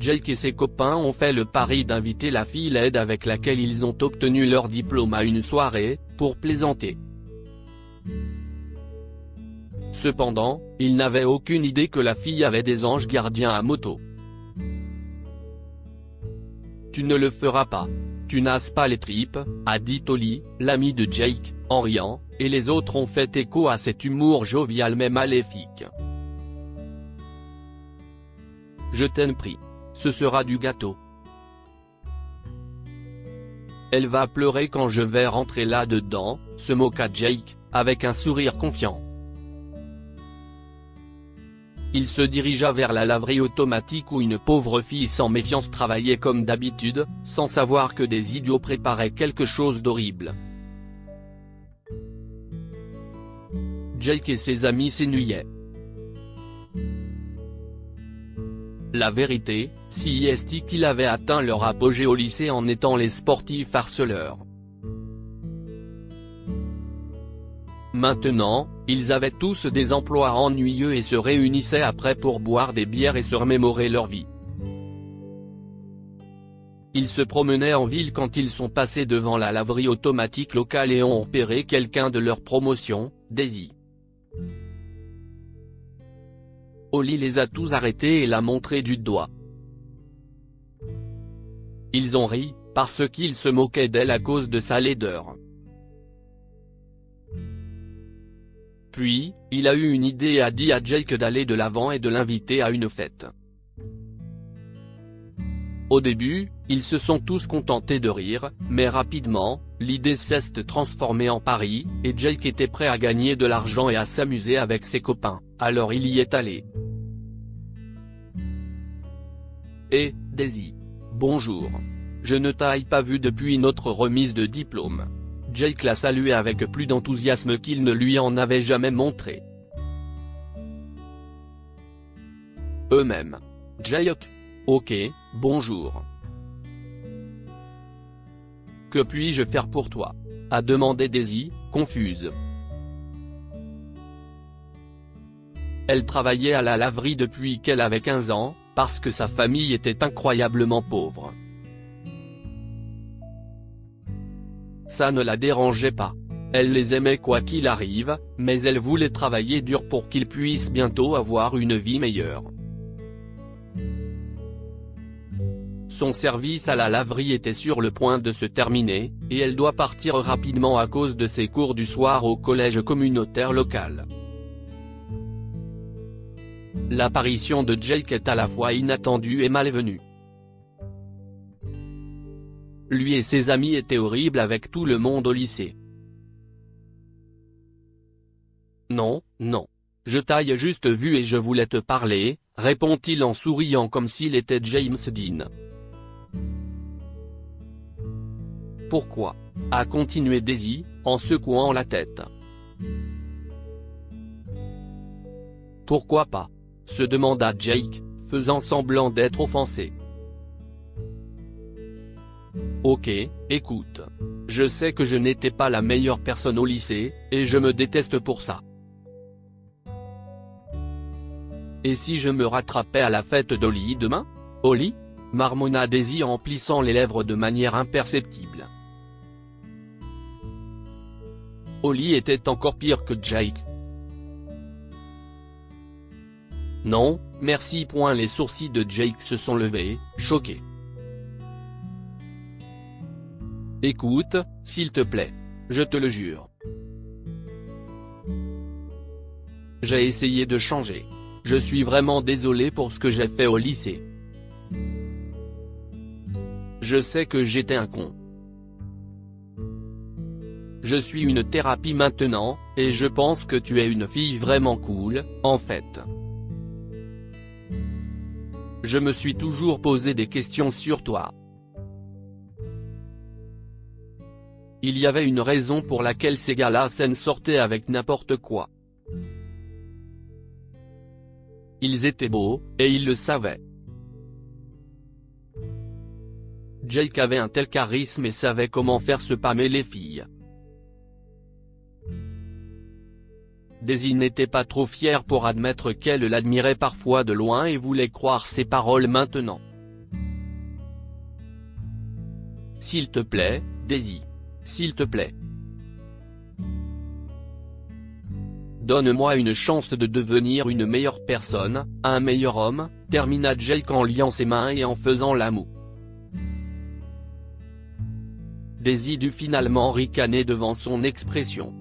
Jake et ses copains ont fait le pari d'inviter la fille laide avec laquelle ils ont obtenu leur diplôme à une soirée, pour plaisanter. Cependant, ils n'avaient aucune idée que la fille avait des anges gardiens à moto. Tu ne le feras pas. Tu n'as pas les tripes, a dit Holly, l'ami de Jake, en riant, et les autres ont fait écho à cet humour jovial mais maléfique. Je t'en prie. Ce sera du gâteau. Elle va pleurer quand je vais rentrer là-dedans, se moqua Jake, avec un sourire confiant. Il se dirigea vers la laverie automatique où une pauvre fille sans méfiance travaillait comme d'habitude, sans savoir que des idiots préparaient quelque chose d'horrible. Jake et ses amis s'ennuyaient. La vérité, si est qu'il avait atteint leur apogée au lycée en étant les sportifs harceleurs. Maintenant, ils avaient tous des emplois ennuyeux et se réunissaient après pour boire des bières et se remémorer leur vie. Ils se promenaient en ville quand ils sont passés devant la laverie automatique locale et ont repéré quelqu'un de leur promotion, Daisy. Holly les a tous arrêtés et l'a montré du doigt. Ils ont ri, parce qu'ils se moquaient d'elle à cause de sa laideur. Puis, il a eu une idée et a dit à Jake d'aller de l'avant et de l'inviter à une fête. Au début, ils se sont tous contentés de rire, mais rapidement, l'idée s'est transformée en pari, et Jake était prêt à gagner de l'argent et à s'amuser avec ses copains, alors il y est allé. Et, Daisy. Bonjour. Je ne t'ai pas vu depuis notre remise de diplôme. Jake l'a salué avec plus d'enthousiasme qu'il ne lui en avait jamais montré. Eux-mêmes. Jake. Ok, bonjour. Que puis-je faire pour toi? A demandé Daisy, confuse. Elle travaillait à la laverie depuis qu'elle avait 15 ans, parce que sa famille était incroyablement pauvre. Ça ne la dérangeait pas. Elle les aimait quoi qu'il arrive, mais elle voulait travailler dur pour qu'ils puissent bientôt avoir une vie meilleure. Son service à la laverie était sur le point de se terminer, et elle doit partir rapidement à cause de ses cours du soir au collège communautaire local. L'apparition de Jake est à la fois inattendue et malvenue. Lui et ses amis étaient horribles avec tout le monde au lycée. Non, non. Je t'ai juste vu et je voulais te parler, répond-il en souriant comme s'il était James Dean. Pourquoi? A continué Daisy, en secouant la tête. Pourquoi pas? Se demanda Jake, faisant semblant d'être offensé. Ok, écoute. Je sais que je n'étais pas la meilleure personne au lycée, et je me déteste pour ça. Et si je me rattrapais à la fête d'Holly demain? Holly? Marmonna Daisy en plissant les lèvres de manière imperceptible. Holly était encore pire que Jake. Non, merci. Les sourcils de Jake se sont levés, choqués. Écoute, s'il te plaît. Je te le jure. J'ai essayé de changer. Je suis vraiment désolé pour ce que j'ai fait au lycée. Je sais que j'étais un con. Je suis une thérapie maintenant, et je pense que tu es une fille vraiment cool, en fait. Je me suis toujours posé des questions sur toi. Il y avait une raison pour laquelle ces gars-là s'en sortaient avec n'importe quoi. Ils étaient beaux, et ils le savaient. Jake avait un tel charisme et savait comment faire se pâmer les filles. Daisy n'était pas trop fière pour admettre qu'elle l'admirait parfois de loin et voulait croire ses paroles maintenant. S'il te plaît, Daisy. S'il te plaît. Donne-moi une chance de devenir une meilleure personne, un meilleur homme, termina Jake en liant ses mains et en faisant la moue. Daisy dut finalement ricaner devant son expression.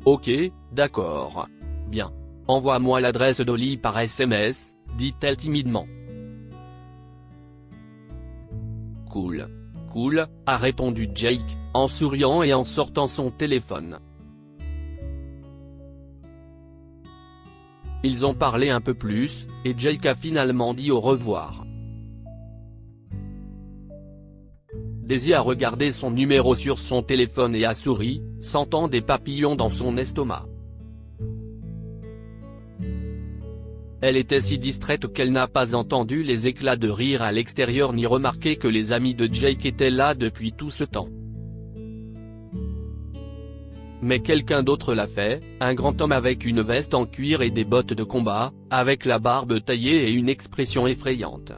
Ok, d'accord. Bien. Envoie-moi l'adresse d'Oli par SMS, dit-elle timidement. Cool. Cool, a répondu Jake, en souriant et en sortant son téléphone. Ils ont parlé un peu plus, et Jake a finalement dit au revoir. Daisy a regardé son numéro sur son téléphone et a souri, sentant des papillons dans son estomac. Elle était si distraite qu'elle n'a pas entendu les éclats de rire à l'extérieur ni remarqué que les amis de Jake étaient là depuis tout ce temps. Mais quelqu'un d'autre l'a fait, un grand homme avec une veste en cuir et des bottes de combat, avec la barbe taillée et une expression effrayante.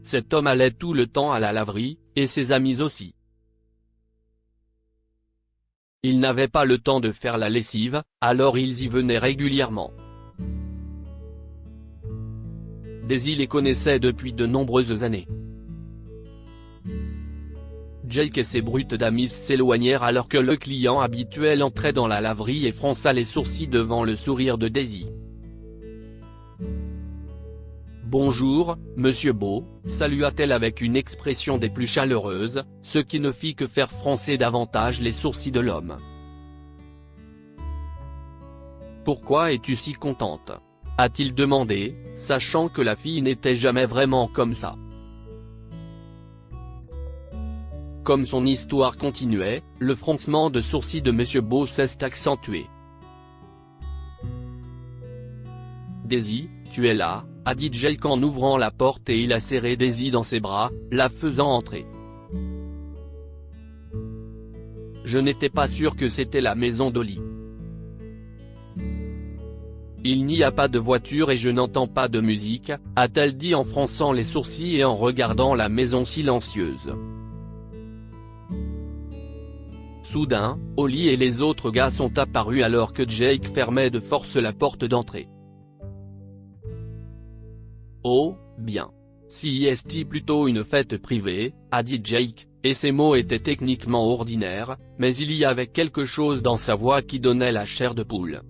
Cet homme allait tout le temps à la laverie, et ses amis aussi. Ils n'avaient pas le temps de faire la lessive, alors ils y venaient régulièrement. Daisy les connaissait depuis de nombreuses années. Jake et ses brutes d'amis s'éloignèrent alors que le client habituel entrait dans la laverie et fronça les sourcils devant le sourire de Daisy. « Bonjour, monsieur Beau », salua-t-elle avec une expression des plus chaleureuses, ce qui ne fit que faire froncer davantage les sourcils de l'homme. « Pourquoi es-tu si contente ?» a-t-il demandé, sachant que la fille n'était jamais vraiment comme ça. Comme son histoire continuait, le froncement de sourcils de monsieur Beau s'est accentué. « Daisy, tu es là ?» a dit Jake en ouvrant la porte et il a serré Daisy dans ses bras, la faisant entrer. « Je n'étais pas sûr que c'était la maison d'Oli. Il n'y a pas de voiture et je n'entends pas de musique, a-t-elle dit en fronçant les sourcils et en regardant la maison silencieuse. Soudain, Oli et les autres gars sont apparus alors que Jake fermait de force la porte d'entrée. Oh, bien. Si est plutôt une fête privée, a dit Jake, et ces mots étaient techniquement ordinaires, mais il y avait quelque chose dans sa voix qui donnait la chair de poule.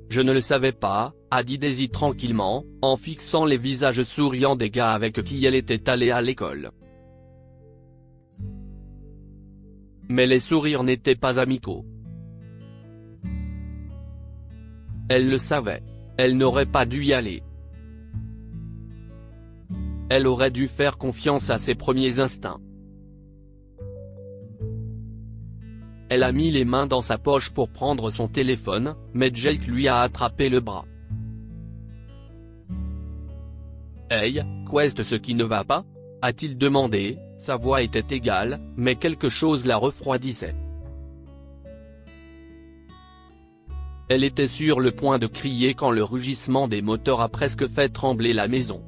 Je ne le savais pas, a dit Daisy tranquillement, en fixant les visages souriants des gars avec qui elle était allée à l'école. Mais les sourires n'étaient pas amicaux. Elle le savait. Elle n'aurait pas dû y aller. Elle aurait dû faire confiance à ses premiers instincts. Elle a mis les mains dans sa poche pour prendre son téléphone, mais Jake lui a attrapé le bras. « Hey, qu'est-ce ce qui ne va pas ?» a-t-il demandé, sa voix était égale, mais quelque chose la refroidissait. Elle était sur le point de crier quand le rugissement des moteurs a presque fait trembler la maison.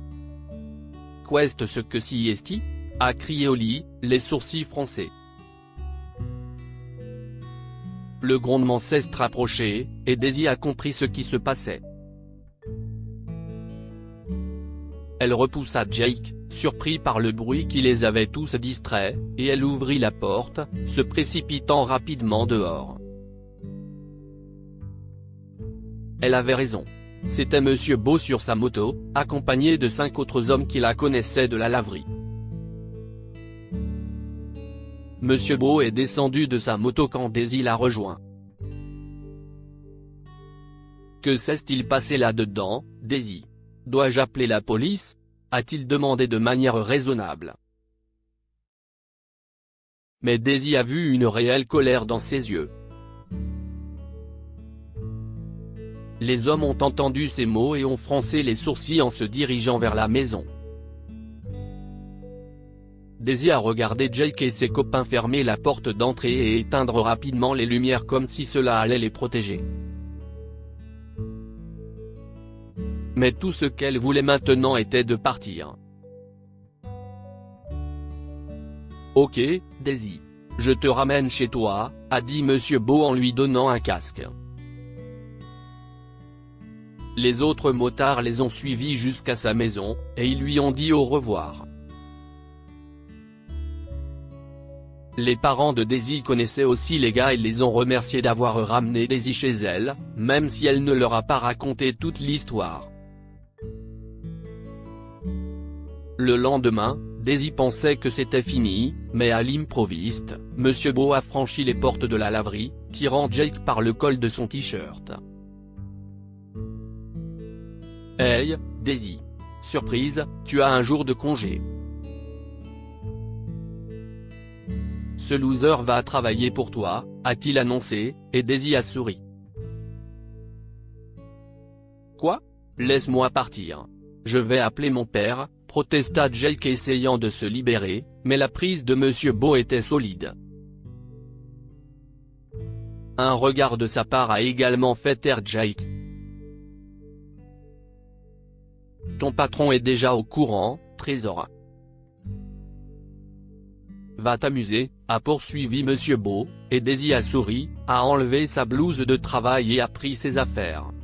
« Qu'est-ce ce que si est-il » a crié Oli, les sourcils froncés. Le grondement s'est rapproché, et Daisy a compris ce qui se passait. Elle repoussa Jake, surpris par le bruit qui les avait tous distraits, et elle ouvrit la porte, se précipitant rapidement dehors. Elle avait raison. C'était monsieur Beau sur sa moto, accompagné de 5 autres hommes qui la connaissaient de la laverie. Monsieur Beau est descendu de sa moto quand Daisy l'a rejoint. « Que s'est-il passé là-dedans, Daisy ? Dois-je appeler la police ?» a-t-il demandé de manière raisonnable. Mais Daisy a vu une réelle colère dans ses yeux. Les hommes ont entendu ces mots et ont froncé les sourcils en se dirigeant vers la maison. Daisy a regardé Jake et ses copains fermer la porte d'entrée et éteindre rapidement les lumières comme si cela allait les protéger. mais tout ce qu'elle voulait maintenant était de partir. « Ok, Daisy. Je te ramène chez toi », a dit Monsieur Beau en lui donnant un casque. Les autres motards les ont suivis jusqu'à sa maison, et ils lui ont dit au revoir. Les parents de Daisy connaissaient aussi les gars et les ont remerciés d'avoir ramené Daisy chez elle, même si elle ne leur a pas raconté toute l'histoire. Le lendemain, Daisy pensait que c'était fini, mais à l'improviste, Monsieur Beau a franchi les portes de la laverie, tirant Jake par le col de son t-shirt. « Hey, Daisy. Surprise, tu as un jour de congé. Ce loser va travailler pour toi », a-t-il annoncé, et Daisy a souri. « Quoi ? Laisse-moi partir. Je vais appeler mon père », protesta Jake essayant de se libérer, mais la prise de Monsieur Beau était solide. Un regard de sa part a également fait taire Jake. « Ton patron est déjà au courant, trésor. Va t'amuser », a poursuivi Monsieur Beau, et Daisy a souri, a enlevé sa blouse de travail et a pris ses affaires. «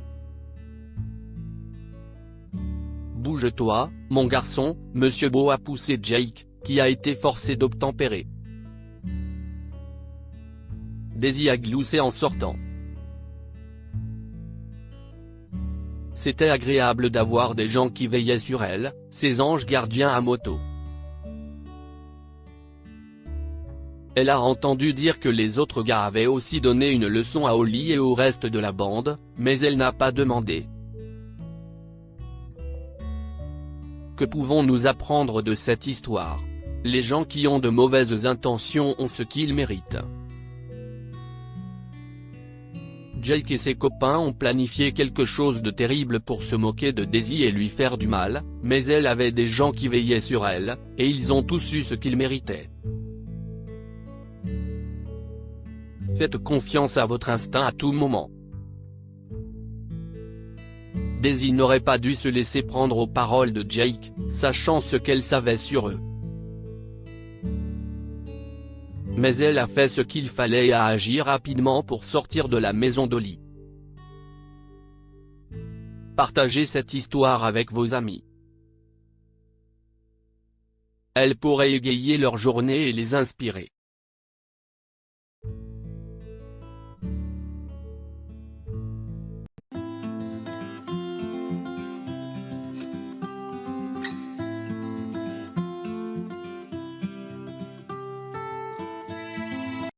Bouge-toi, mon garçon », Monsieur Beau a poussé Jake, qui a été forcé d'obtempérer. Daisy a gloussé en sortant. C'était agréable d'avoir des gens qui veillaient sur elle, ses anges gardiens à moto. Elle a entendu dire que les autres gars avaient aussi donné une leçon à Holly et au reste de la bande, mais elle n'a pas demandé. Que pouvons-nous apprendre de cette histoire ? Les gens qui ont de mauvaises intentions ont ce qu'ils méritent. Jake et ses copains ont planifié quelque chose de terrible pour se moquer de Daisy et lui faire du mal, mais elle avait des gens qui veillaient sur elle, et ils ont tous eu ce qu'ils méritaient. Faites confiance à votre instinct à tout moment. Daisy n'aurait pas dû se laisser prendre aux paroles de Jake, sachant ce qu'elle savait sur eux. Mais elle a fait ce qu'il fallait et a agi rapidement pour sortir de la maison d'Holly. Partagez cette histoire avec vos amis. Elle pourrait égayer leur journée et les inspirer.